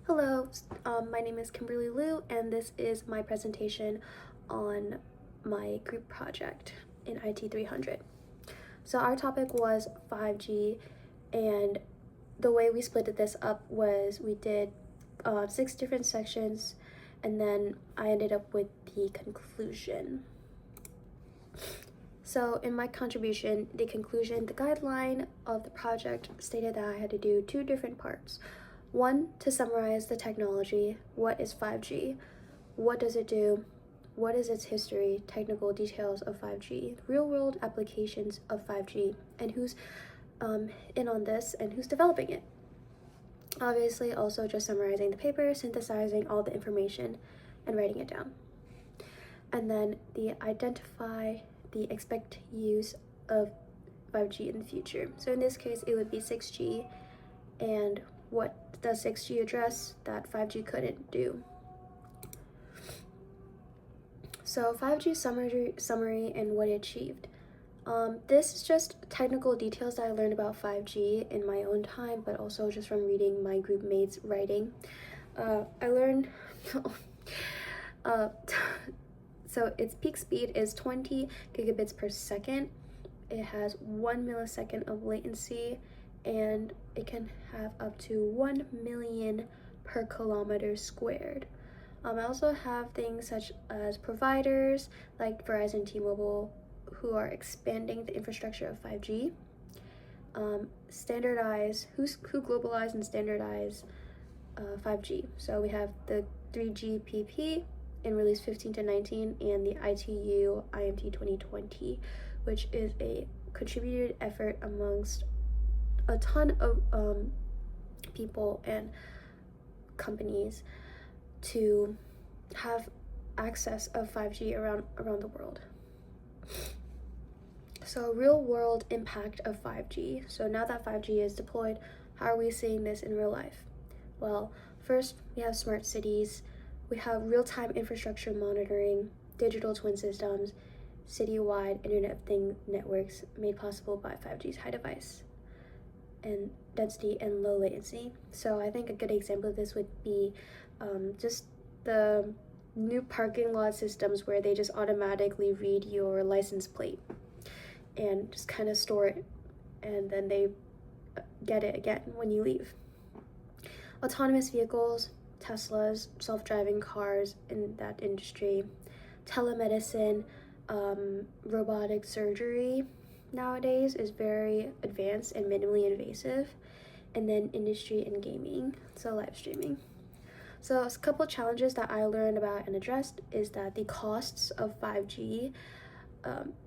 Hello, my name is Kimberly Liu, and this is my presentation on my group project in IT 300. So our topic was 5G, and the way we split this up was we did 6 different sections, and then I ended up with the conclusion. So in my contribution, the guideline of the project stated that I had to do 2 different parts. One, to summarize the technology. What is 5G? What does it do? What is its history, technical details of 5G, real-world applications of 5G, and who's in on this and who's developing it. Obviously, also just summarizing the paper, synthesizing all the information, and writing it down. And then the identify the expected use of 5G in the future. So in this case, it would be 6G, and what does 6G address that 5G couldn't do? So 5G summary and what it achieved. This is just technical details that I learned about 5G in my own time, but also just from reading my group mates' writing. I learned, so its peak speed is 20 gigabits per second. It has 1 millisecond of latency, and it can have up to 1 million per kilometer squared. I also have things such as providers like Verizon, T-Mobile, who are expanding the infrastructure of 5G. Standardize, who globalize and standardize 5G. So we have the 3GPP in release 15 to 19 and the ITU IMT 2020, which is a contributed effort amongst a ton of people and companies to have access of 5G around the world. So real world impact of 5G. So now that 5G is deployed, how are we seeing this in real life? Well, first we have smart cities, we have real-time infrastructure monitoring, digital twin systems, citywide Internet of Things networks made possible by 5G's high device and density and low latency. So I think a good example of this would be just the new parking lot systems where they just automatically read your license plate and just kind of store it, and then they get it again when you leave. Autonomous vehicles, Teslas, self-driving cars in that industry, telemedicine, robotic surgery nowadays is very advanced and minimally invasive, and then industry and gaming, so live streaming. So a couple challenges that I learned about and addressed is that the costs of 5G,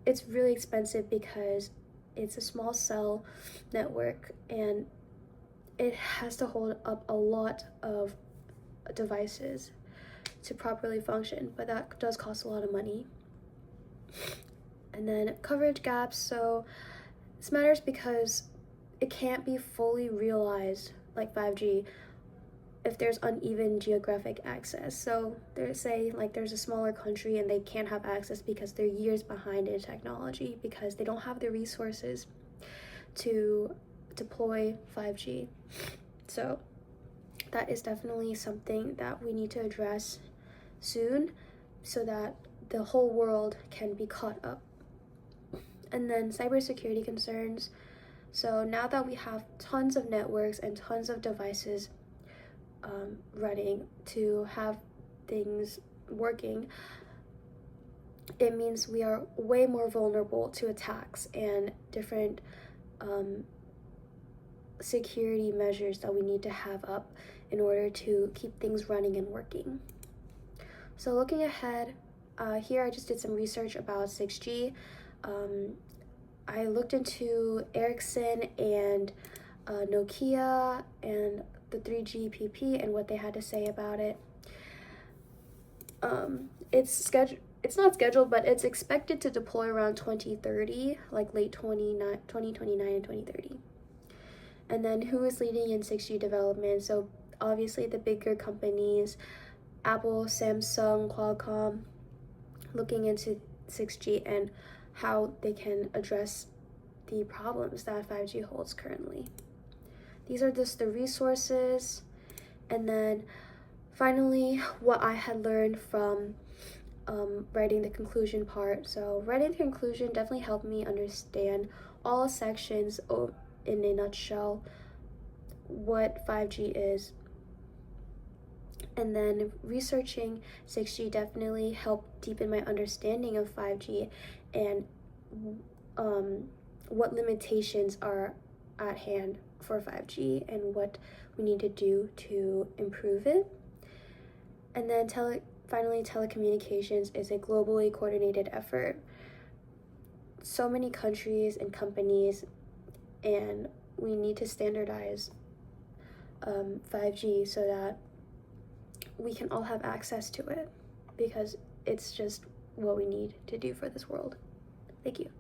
it's really expensive because it's a small cell network and it has to hold up a lot of devices to properly function, but that does cost a lot of money. And then coverage gaps, so this matters because it can't be fully realized like 5G if there's uneven geographic access. So there's a smaller country and they can't have access because they're years behind in technology because they don't have the resources to deploy 5G. So that is definitely something that we need to address soon so that the whole world can be caught up. And then cybersecurity concerns. So now that we have tons of networks and tons of devices running to have things working, it means we are way more vulnerable to attacks and different security measures that we need to have up in order to keep things running and working. So looking ahead, here I just did some research about 6G. I looked into Ericsson and Nokia and the 3GPP and what they had to say about it. It's not scheduled, but it's expected to deploy around 2030, like late 2029 and 2030. And then who is leading in 6G development? So obviously the bigger companies, Apple, Samsung, Qualcomm, looking into 6G and how they can address the problems that 5G holds currently. These are just the resources And then finally, what I had learned from writing the conclusion part. So writing the conclusion definitely helped me understand all sections in a nutshell, what 5G is. And then researching 6G definitely helped deepen my understanding of 5G and what limitations are at hand for 5G and what we need to do to improve it. And then finally, telecommunications is a globally coordinated effort. So many countries and companies, and we need to standardize 5G so that we can all have access to it, because it's just what we need to do for this world. Thank you.